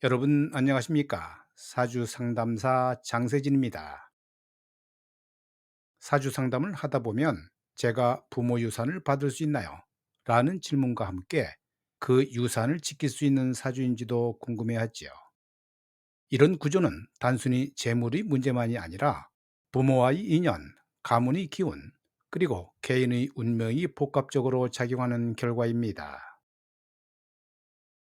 여러분 안녕하십니까? 사주 상담사 장세진입니다. 사주 상담을 하다 보면 제가 부모 유산을 받을 수 있나요? 라는 질문과 함께 그 유산을 지킬 수 있는 사주인지도 궁금해하지요. 이런 구조는 단순히 재물의 문제만이 아니라 부모와의 인연, 가문의 기운, 그리고 개인의 운명이 복합적으로 작용하는 결과입니다.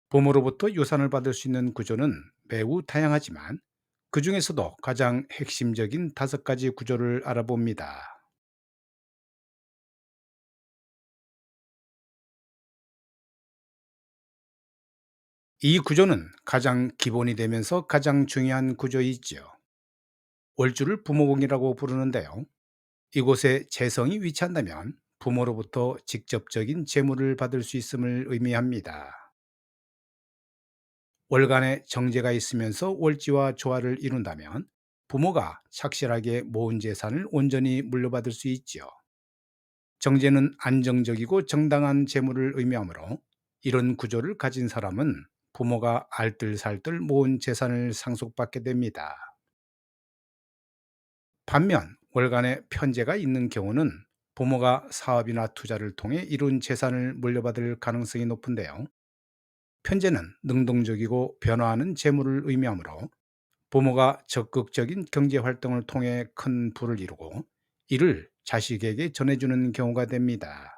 부모로부터 유산을 받을 수 있는 구조는 매우 다양하지만 그 중에서도 가장 핵심적인 5가지 구조를 알아봅니다. 이 구조는 가장 기본이 되면서 가장 중요한 구조이지요. 월주를 부모궁이라고 부르는데요. 이곳에 재성이 위치한다면 부모로부터 직접적인 재물을 받을 수 있음을 의미합니다. 월간에 정제가 있으면서 월지와 조화를 이룬다면 부모가 착실하게 모은 재산을 온전히 물려받을 수 있지요. 정제는 안정적이고 정당한 재물을 의미하므로 이런 구조를 가진 사람은 부모가 알뜰살뜰 모은 재산을 상속받게 됩니다. 반면 월간에 편제가 있는 경우는 부모가 사업이나 투자를 통해 이룬 재산을 물려받을 가능성이 높은데요. 편제는 능동적이고 변화하는 재물을 의미하므로 부모가 적극적인 경제 활동을 통해 큰 부를 이루고 이를 자식에게 전해주는 경우가 됩니다.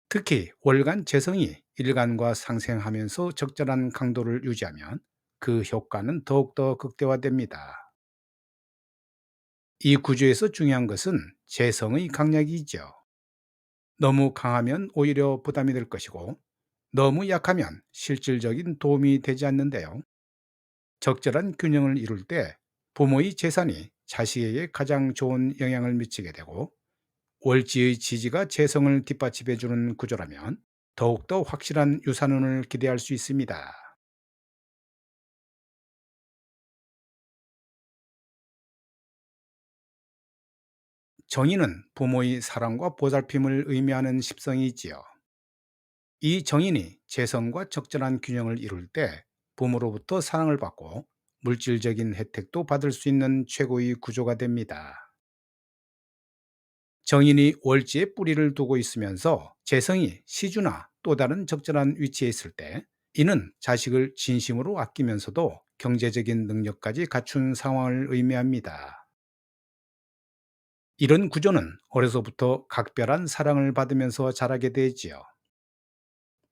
특히 월간 재성이 일간과 상생하면서 적절한 강도를 유지하면 그 효과는 더욱더 극대화됩니다. 이 구조에서 중요한 것은 재성의 강약이죠. 너무 강하면 오히려 부담이 될 것이고 너무 약하면 실질적인 도움이 되지 않는데요. 적절한 균형을 이룰 때 부모의 재산이 자식에게 가장 좋은 영향을 미치게 되고 월지의 지지가 재성을 뒷받침해 주는 구조라면 더욱더 확실한 유산운을 기대할 수 있습니다. 정인은 부모의 사랑과 보살핌을 의미하는 십성이 있지요. 이 정인이 재성과 적절한 균형을 이룰 때 부모로부터 사랑을 받고 물질적인 혜택도 받을 수 있는 최고의 구조가 됩니다. 정인이 월지에 뿌리를 두고 있으면서 재성이 시주나 또 다른 적절한 위치에 있을 때 이는 자식을 진심으로 아끼면서도 경제적인 능력까지 갖춘 상황을 의미합니다. 이런 구조는 어려서부터 각별한 사랑을 받으면서 자라게 되지요.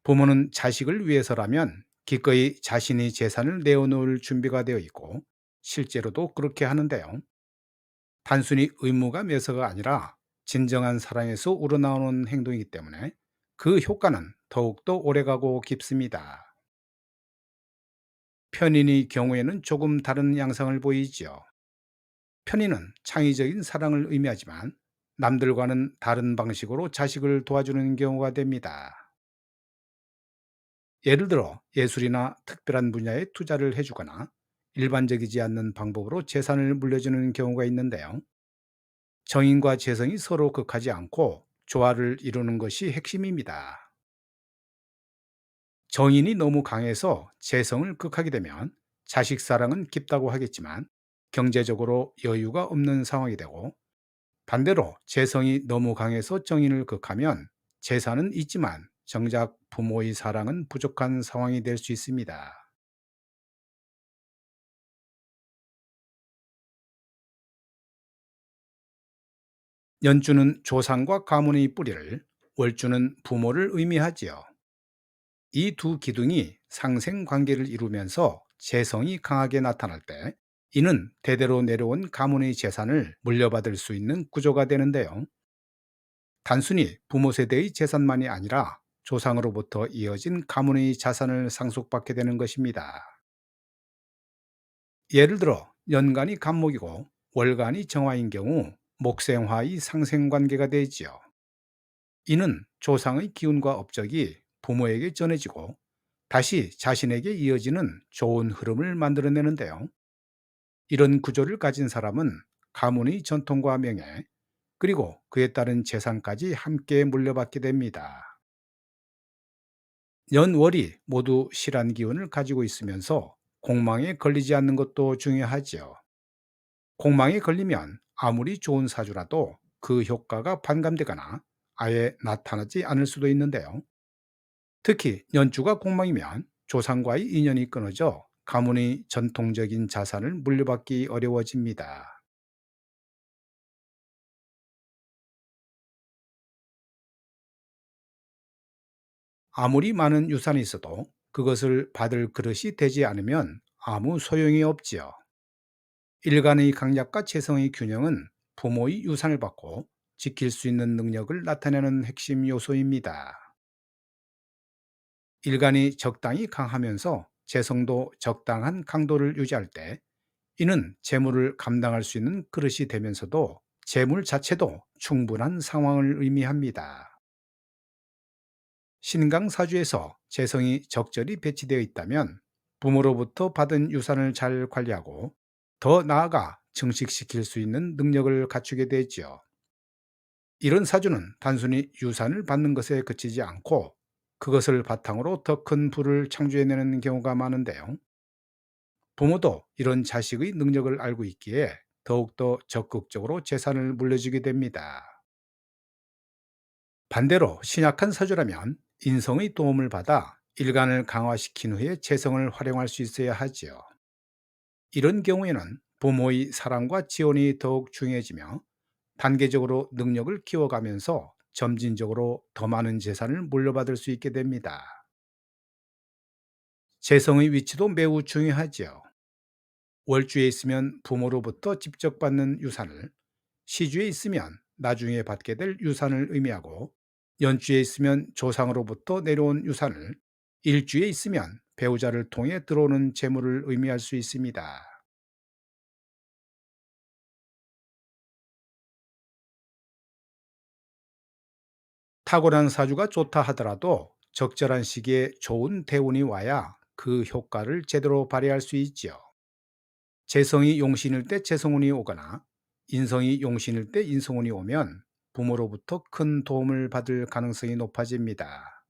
부모는 자식을 위해서라면 기꺼이 자신의 재산을 내어놓을 준비가 되어 있고 실제로도 그렇게 하는데요. 단순히 의무가 묘사가 아니라 진정한 사랑에서 우러나오는 행동이기 때문에 그 효과는 더욱더 오래가고 깊습니다. 편인의 경우에는 조금 다른 양상을 보이지요. 편인은 창의적인 사랑을 의미하지만 남들과는 다른 방식으로 자식을 도와주는 경우가 됩니다. 예를 들어 예술이나 특별한 분야에 투자를 해주거나 일반적이지 않는 방법으로 재산을 물려주는 경우가 있는데요. 정인과 재성이 서로 극하지 않고 조화를 이루는 것이 핵심입니다. 정인이 너무 강해서 재성을 극하게 되면 자식 사랑은 깊다고 하겠지만 경제적으로 여유가 없는 상황이 되고 반대로 재성이 너무 강해서 정인을 극하면 재산은 있지만 정작 부모의 사랑은 부족한 상황이 될 수 있습니다. 연주는 조상과 가문의 뿌리를, 월주는 부모를 의미하지요. 이 두 기둥이 상생 관계를 이루면서 재성이 강하게 나타날 때 이는 대대로 내려온 가문의 재산을 물려받을 수 있는 구조가 되는데요. 단순히 부모 세대의 재산만이 아니라 조상으로부터 이어진 가문의 자산을 상속받게 되는 것입니다. 예를 들어 연간이 간목이고 월간이 정화인 경우 목생화의 상생 관계가 되지요. 이는 조상의 기운과 업적이 부모에게 전해지고 다시 자신에게 이어지는 좋은 흐름을 만들어내는데요. 이런 구조를 가진 사람은 가문의 전통과 명예, 그리고 그에 따른 재산까지 함께 물려받게 됩니다. 연월이 모두 실한 기운을 가지고 있으면서 공망에 걸리지 않는 것도 중요하지요. 공망에 걸리면 아무리 좋은 사주라도 그 효과가 반감되거나 아예 나타나지 않을 수도 있는데요. 특히 연주가 공망이면 조상과의 인연이 끊어져 가문의 전통적인 자산을 물려받기 어려워집니다. 아무리 많은 유산이 있어도 그것을 받을 그릇이 되지 않으면 아무 소용이 없지요. 일간의 강약과 재성의 균형은 부모의 유산을 받고 지킬 수 있는 능력을 나타내는 핵심 요소입니다. 일간이 적당히 강하면서 재성도 적당한 강도를 유지할 때 이는 재물을 감당할 수 있는 그릇이 되면서도 재물 자체도 충분한 상황을 의미합니다. 신강사주에서 재성이 적절히 배치되어 있다면 부모로부터 받은 유산을 잘 관리하고 더 나아가 증식시킬 수 있는 능력을 갖추게 되지요. 이런 사주는 단순히 유산을 받는 것에 그치지 않고 그것을 바탕으로 더 큰 부를 창조해내는 경우가 많은데요. 부모도 이런 자식의 능력을 알고 있기에 더욱더 적극적으로 재산을 물려주게 됩니다. 반대로 신약한 사주라면 인성의 도움을 받아 일간을 강화시킨 후에 재성을 활용할 수 있어야 하지요. 이런 경우에는 부모의 사랑과 지원이 더욱 중요해지며 단계적으로 능력을 키워가면서 점진적으로 더 많은 재산을 물려받을 수 있게 됩니다. 재성의 위치도 매우 중요하지요. 월주에 있으면 부모로부터 직접 받는 유산을, 시주에 있으면 나중에 받게 될 유산을 의미하고, 연주에 있으면 조상으로부터 내려온 유산을, 일주에 있으면 배우자를 통해 들어오는 재물을 의미할 수 있습니다. 탁월한 사주가 좋다 하더라도 적절한 시기에 좋은 대운이 와야 그 효과를 제대로 발휘할 수 있지요. 재성이 용신일 때 재성운이 오거나 인성이 용신일 때 인성운이 오면 부모로부터 큰 도움을 받을 가능성이 높아집니다.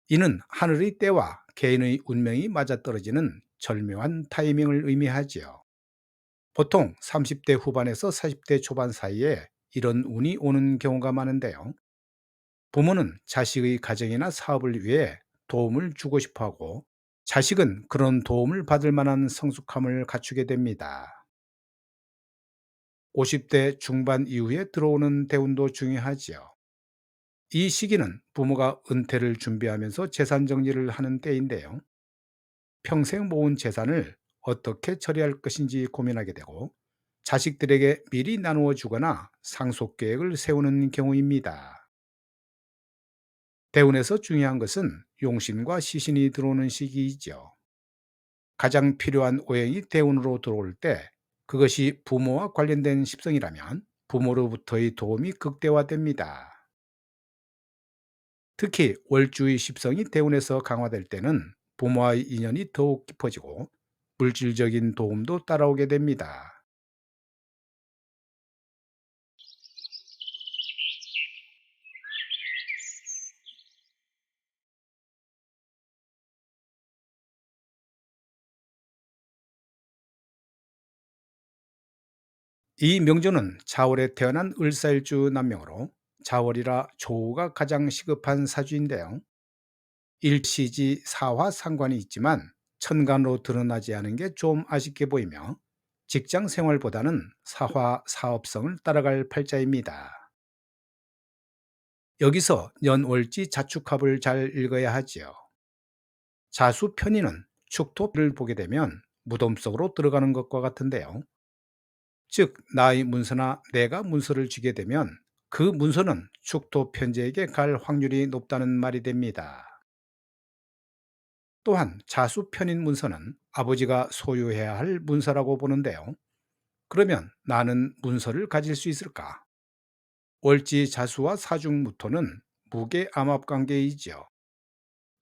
이는 하늘의 때와 개인의 운명이 맞아떨어지는 절묘한 타이밍을 의미하지요. 보통 30대 후반에서 40대 초반 사이에 이런 운이 오는 경우가 많은데요. 부모는 자식의 가정이나 사업을 위해 도움을 주고 싶어 하고 자식은 그런 도움을 받을 만한 성숙함을 갖추게 됩니다. 50대 중반 이후에 들어오는 대운도 중요하지요. 이 시기는 부모가 은퇴를 준비하면서 재산 정리를 하는 때인데요. 평생 모은 재산을 어떻게 처리할 것인지 고민하게 되고 자식들에게 미리 나누어 주거나 상속 계획을 세우는 경우입니다. 대운에서 중요한 것은 용신과 시신이 들어오는 시기이죠. 가장 필요한 오행이 대운으로 들어올 때 그것이 부모와 관련된 십성이라면 부모로부터의 도움이 극대화됩니다. 특히 월주의 십성이 대운에서 강화될 때는 부모와의 인연이 더욱 깊어지고 물질적인 도움도 따라오게 됩니다. 이 명조는 자월에 태어난 을사일주 남명으로 자월이라 조우가 가장 시급한 사주인데요. 일시지 사화 상관이 있지만 천간으로 드러나지 않은 게 좀 아쉽게 보이며 직장 생활보다는 사화 사업성을 따라갈 팔자입니다. 여기서 연월지 자축합을 잘 읽어야 하지요. 자수 편인은 축토를 보게 되면 무덤 속으로 들어가는 것과 같은데요. 즉 나의 문서나 내가 문서를 쥐게 되면 그 문서는 축토 편제에게 갈 확률이 높다는 말이 됩니다. 또한 자수 편인 문서는 아버지가 소유해야 할 문서라고 보는데요. 그러면 나는 문서를 가질 수 있을까? 월지 자수와 사중무토는 무게 암합 관계이지요.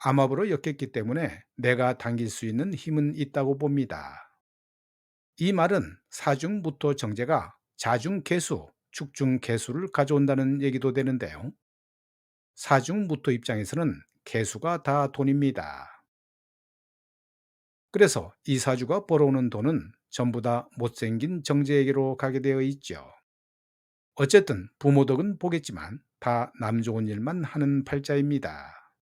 암합으로 엮였기 때문에 내가 당길 수 있는 힘은 있다고 봅니다. 이 말은 사중무토 정제가 자중개수, 축중개수를 가져온다는 얘기도 되는데요. 사중무토 입장에서는 개수가 다 돈입니다. 그래서 이사주가 벌어오는 돈은 전부 다 못생긴 정재에게로 가게 되어 있죠. 어쨌든 부모 덕은 보겠지만 다 남 좋은 일만 하는 팔자입니다.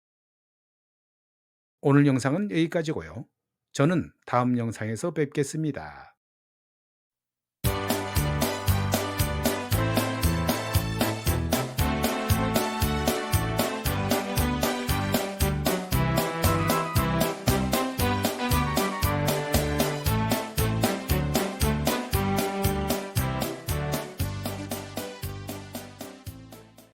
오늘 영상은 여기까지고요. 저는 다음 영상에서 뵙겠습니다.